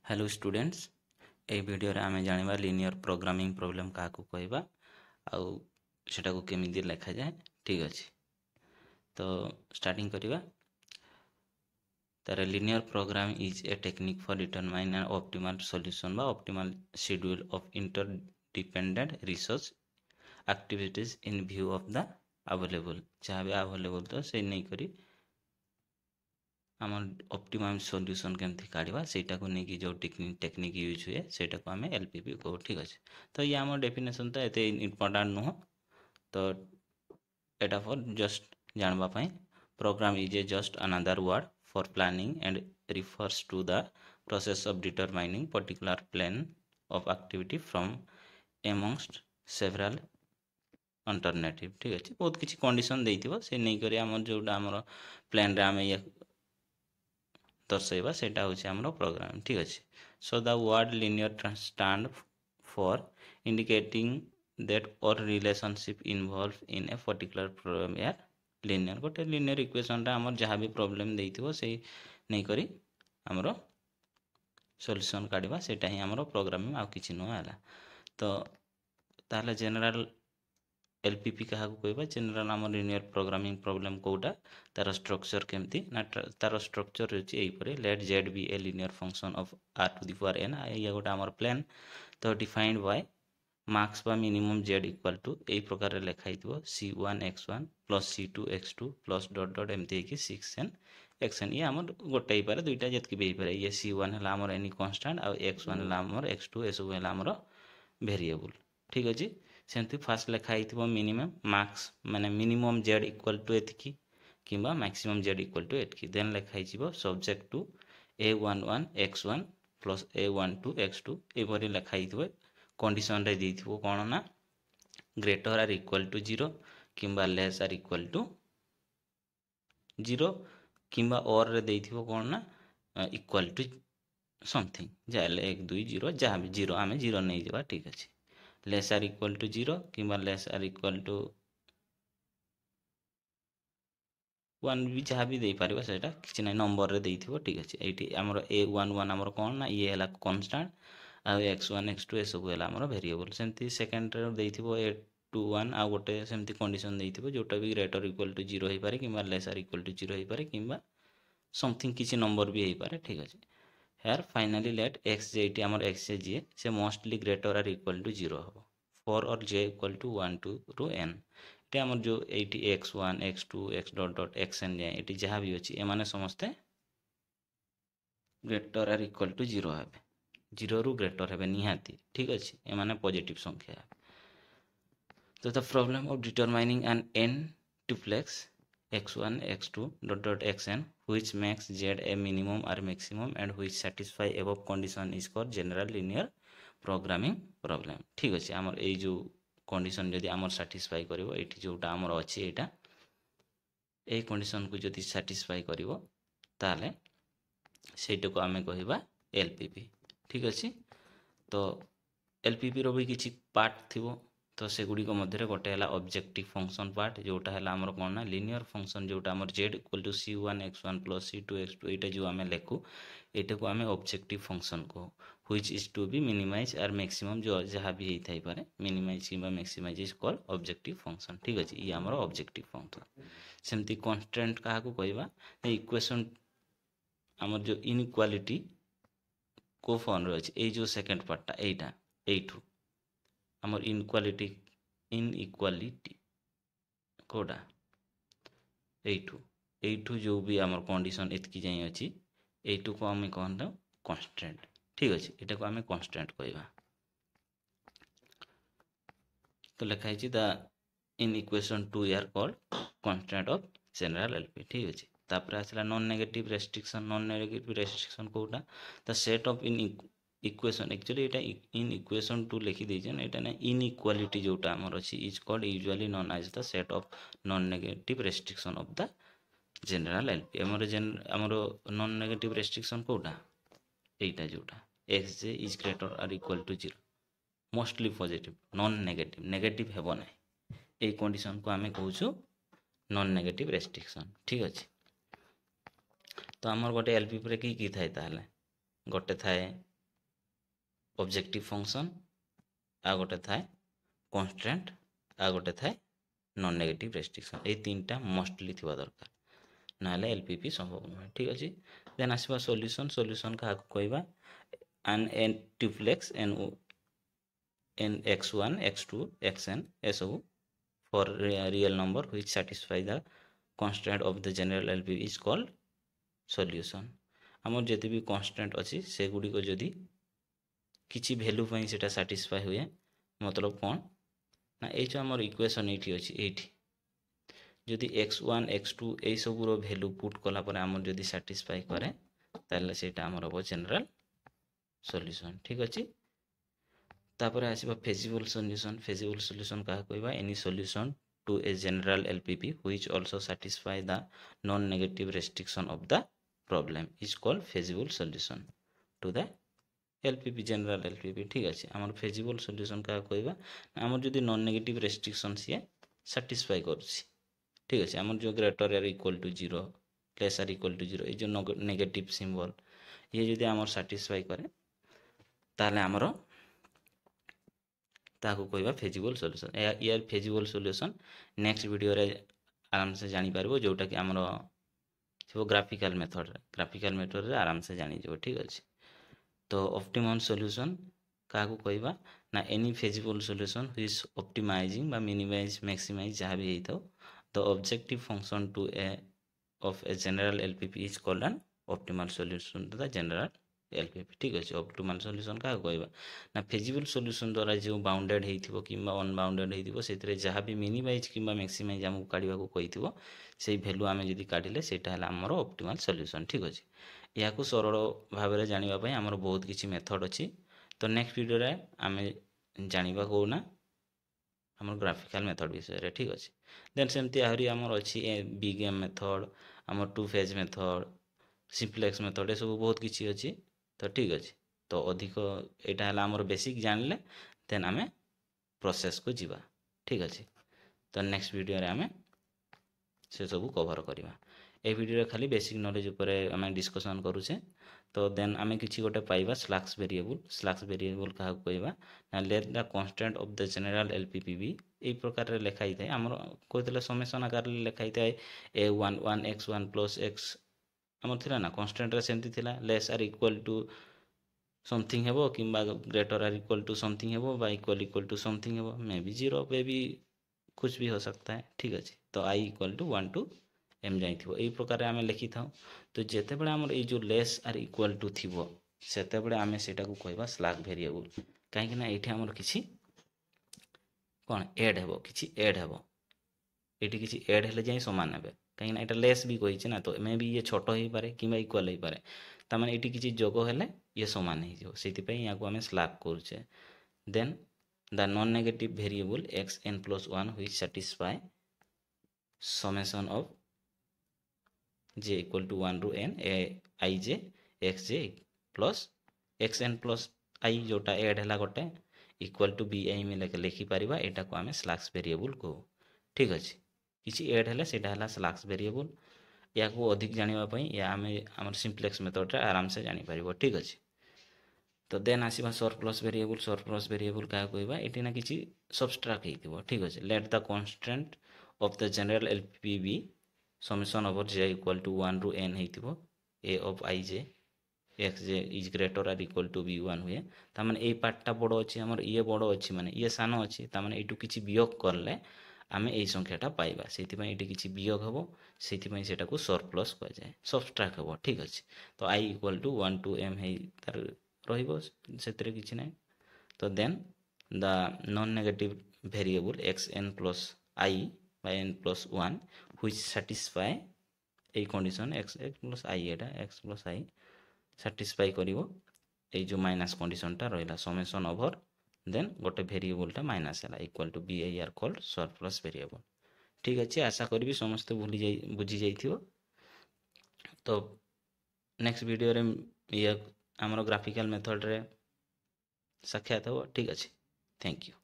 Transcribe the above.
Hello students ए video रे आमे जानिबा linear programming problem का को कहबा आउ सेटा को केमिति लिखा जाए। ठीक अछि तो स्टार्टिंग करिबा। तारे linear programming is a technique for determine an optimal solution बा optimal schedule of interdependent resource activities in view of the available जहाँ भी अवेलेबल तो से नहीं करी आम ऑप्टिमम सॉल्यूशन केमती काढ़ा सेटा को नहीं कि जो टेक्निक यूज हुए सेटा को आम एलपीपी कहू। ठीक अच्छे तो ये आम डेफिनेशन तो ये इम्पोर्टाट नुह तो एटा फॉर जस्ट जानवाई program is a just another word for planning and refers to the process of determining particular plan of activity from amongst several alternative. ठीक अच्छे बहुत किसी कंडीशन देइथिबो से नहीं करी आम जोटा आम प्लान रे आम ये दर्शाइबा सेटा होछि हमरो प्रोग्राम। ठीक अच्छे so the word linear stand for indicating that all relationship involve in a particular program यार लिनियर गोटे लिनियर इक्वेशन रा हमर जहाँ भी प्रॉब्लम देइथिबो से नहीं करी हमरो सॉल्यूशन काढिबा सेटा ही हमरो प्रोग्रामिंग आ किछि न होला। तो ताले जनरल एलपीपी क्या कहबा जनरल आम लिनियर प्रोग्रामिंग प्रॉब्लम कोटा तार स्ट्रक्चर केमती ना तार स्ट्रक्चर होची एई परे let Z be a linear function of R to the power N या गोटा आमर प्लान तो डिफाइंड बाय मार्क्स बा मिनिमम जेड इक्वल टू ए प्रकार लिखा हितबो c1 x1 plus c2 x2 plus dot dot एमती कि 6n xn ये आमर गोटे ही पारे दुईटा जतकी भी पारे ये c1 हला आमर एनी कांस्टेंट आ x1 हला आमर x2 एसबु हला आमर वेरिएबल। ठीक अछि सेमती फास्ट लिखा हितबो मिनिमम मार्क्स माने मिनिमम जेड इक्वल टू एतकी किंबा मैक्सिमम जेड इक्वल टू एतकी देन लिखा हितबो subject to a11 x1 plus a12 x2 एपरि लिखा हितबो कंडीशन रे देथिबो कोन ना ग्रेटर आर इक्वल टू 0 किंबा लेस आर इक्वल टू 0 किंबा और रे देथिबो कोन ना इक्वल टू समथिंग जाले 1 2 0 जहाँ भी 0 आमे 0 नहीं जबा। ठीक अछि लेस आर इक्वल टू 0 किंबा लेस आर इक्वल टू 1 भी जहाँ भी दे पारिबा सेटा किछि नै नंबर रे देथिबो। ठीक अछि एठी हमर a11 हमर कोन ना ये हला कांस्टेंट आ x1 x2 ए सब हला हमर वेरिएबल सेमती सेकंड रे देथिबो a21 आ गोटे सेमती कंडीशन देथिबो जोटा भी ग्रेटर इक्वल टू 0 होई पारे किंबा लेस आर इक्वल टू 0 होई पारे किंबा समथिंग किछि नंबर भी होई पारे। ठीक अछि हेयर फाइनली लेट x जेटी हमर x जे से mostly greater or equal to 0 हो फॉर और j इक्वल टू 1 टू रो n ये आमर जो एटी x1 x2 x dot dot xn जाए ये जहाँ भी अच्छी एमाने समस्ते ग्रेटर आर इक्वल टू 0 है 0 रु ग्रेटर है निहाती। ठीक अच्छे एमाने पॉजिटिव संख्या है। तो the problem of determining an n duplex x1 x2 dot dot xn which makes z a minimum or maximum and which satisfy above condition is called general linear programming problem। ठीक अच्छे आमर ए जो condition जदि आमर satisfy करिवो एठी जोटा आमर अछि एटा ए कंडीशन को जदि सैटिस्फाई करिवो ताले सेटा को आमे कहिबा एलपीपी। ठीक अछि तो एलपीपी रो भी किछि पार्ट थिवो तो से गुडी को मध्य रे गोटे हला ऑब्जेक्टिव फंक्शन पार्ट जोटा हला आमर कोन ना लिनियर फंक्शन जोटा आमर z equal to c1 x1 plus c2 x2 एटा जो आमे लेखु एटा को आमे ऑब्जेक्टिव फंक्शन को which is to be minimize or maximum जो जहाँ भी थाई पारे मिनिमाइज किंबा maximise is called objective function. ठीक अछि ये हमर ऑब्जेक्टिव फंक्शन सेमती कांस्टेंट काहा को कहबा इक्वेशन हमर जो इनइक्वालिटी को फॉर्म रे अछि ए जो सेकंड पार्टटा एटा एठू हमर इनइक्वालिटी कोडा एठू एठू जो भी हमर कंडीशन एतकी जाई अछि एठू को हमें कहन कांस्टेंट। ठीक अच्छे एटा को आमे कांस्टेंट कहबा तो लिखा है the inequation 2 are called constant of general LP. ठीक अच्छे तापर आसला नॉन नेगेटिव रेस्ट्रिक्शन कोटा the set of inequation actually एटा इन इक्वेशन 2 लिखि देजन एटा ना इनइक्वालिटी जोटा हमर अछि is called usually known as the set of non negative restriction of the general LP हमर नॉन नेगेटिव रेस्ट्रिक्शन कोटा एटा जोटा X J is greater or equal to 0 mostly positive non negative negative हेबो नै a condition को आमे कहूछु non negative restriction. ठीक अच्छे तो आमर गोटे एलपी पर की थाए ताले गोटे थाए ऑब्जेक्टिव फंक्शन आ गोटे थाए कन्स्ट्रेंट आ गोटे थाए नॉन नेगेटिव रेस्ट्रिक्शन ये तीनटा मोस्टली थिबा दरकार ना एलपीपी संभव नुहे ठीक अच्छे देन आसवा सॉल्यूशन सॉल्यूशन क्या कहवा an n tuplex an x1 x2 xn ए सब for real number which satisfy the constraint of the general LP is called solution आमर जिते भी constraint अच्छी से गुड़ी को जदि किसी वैल्यू पर सेटा satisfy हुए मतलब कौन ना ये जो आमर इक्वेशन ये अच्छी ये जदि x1 x2 ये सब वैल्यू पुट कला पर आमर जदि satisfy करे ताले सेटा आमर हम जनरल सॉल्यूशन ठीक अच्छे तापर आसवा फेजिबल सॉल्यूशन क्या कहवा any solution to a general LPP which also satisfy the non-negative restriction of the problem is called feasible solution to the LPP general LPP ठीक अच्छे आमर feasible solution क्या कहवा आमर जदि नॉन नेगेटिव रेस्ट्रिक्शन सी satisfy करुछि ठीक अच्छे आमर जो greater or equal to 0 less or equal to 0 ये जो नेगेटिव सिंबल ये जदि आमर satisfy करे ताले आमर ताको कहवा फेजिबल सॉल्यूशन यार फेजिबल सॉल्यूशन नेक्स्ट वीडियो रे आराम से जानी पारबो जोटा कि हमरो थो ग्राफिकल मेथड रे आराम से जानी जो ठीक अछि तो ऑप्टिमम सॉल्यूशन काको कहवा ना any feasible solution which is optimizing बा मिनिमाइज मैक्सिमाइज जहाँ भी हेतो the objective function to a of a general LPP is called an optimal solution to the general LPP ठीक अच्छे ऑप्टिमल सॉल्यूशन क्या कहवा ना फेजिबल सॉल्यूशन द्वारा जो बाउंडेड होइथिबो किंबा अनबाउंडेड होइथिबो सेतरे जहाँ भी मिनिमाइज किंबा मैक्सिमाइज हमको काढ़ा को कहिथिबो सेई वैल्यू आमे जदि काढिले सेटा हला हमर ऑप्टिमल सॉल्यूशन ठीक अच्छे या को सरल भाव में जानिबा पई हमर बहुत किछि मेथड अछि तो नेक्स्ट वीडियो रे आमे जानिबा कोना हमर ग्राफिकल मेथड विषय रे ठीक अच्छे देन सेमती आहरी हमर अछि बिग एम मेथड हमर two phase method simplex method ए सब बहुत किछि अछि तो ठीक अच्छे तो अधिक यहाँ है आमर बेसिक जानले देन आमे प्रोसेस को जीवा ठीक अच्छे तो नेक्स्ट वीडियो रे आमे से सब कवर करवा ए वीडियो रे खाली बेसिक नॉलेज ऊपर आमे डिस्कशन करूचे तो देन आमे किछि गोटे पाइबा स्लैक्स वेरिएबल क्या कहवा ना let the constant of the general LPP ए प्रकार रे लिखाई थाए हमर कहतले समेशन आकार लिखाई थाए a11 x1 प्लस x आमर थिला ना कांस्टेंट रे सेमती थिला less or equal to something हेबो किंबा greater or equal to something हेबो बा इक्वल टू समथिंग हेबो मे बी 0 पे भी कुछ भी हो सकता है ठीक अच्छे तो i equal to 1 to m जाइथिबो एई प्रकार आमे लिखि थाउ तो जेते बेले हमर ए जो लेस आर इक्वल टू थिबो सेते बेले आमे सेटा को कहबा स्लैग वेरिएबल काहे कि ना एठी हमर किछि कोन ऐड हेबो किछि ऐड हेबो एठी किछि ऐड हेले जाई समान हेबे कहीं एटा लेस भी कही ना तो मे भी ये छोट हो पारे कि इक्वल हो पारे तार ये किसी जोग हेले ये समान हो या आम स्लैग करुचे then the non negative variable x N plus 1 which satisfy summation of J equal to 1 रू N A I J x J plus X N plus I जोटा एड है गोटे इक्वल टू बी आई में लिखिपर यहाँ को आम स्लैग्स वेरिएबल कहू ठीक अच्छे किसी एड है स्लैग्स वेरिएबल या को अधिक जानापी या आम सिंप्लेक्स मेथड रे आराम से जापर ठीक अच्छे तो देन आसवा सरप्लस वेरिएबल क्या कहवा ये ना कि सबस्ट्राक्ट हो ठीक अच्छे let the constant of the general LPP summation over j equal to 1 रू एन हो a of i J x J is greater or equal to b 1 हुए तार ये पार्टा बड़ अच्छे आम ये बड़ अच्छे माने ये सान अच्छे तार यू कि वियोग कले आम यही संख्याटा पाइबा से किसी वियोग हम से सरप्लस कहुए सबस्ट्राक्ट हम ठीक अच्छे तो i equal to 1 to m है तार रे कि ना तो then the non negative variable x N plus i by n plus 1 which satisfy a condition x x plus i एटा एक्स प्लस आई सैटिस्फाई करिवो ए जो माइनस कंडीशनटा रहिला समेशन ओवर देन गोटे वेरिएबलटा माइनस है equal to b i are called surplus variable ठीक अच्छे आशा करी समस्ते बुझी जाइथिबो तो नेक्स्ट वीडियो रे ये आमर ग्राफिकल मेथड रे साक्षात हो ठीक अच्छे थैंक यू।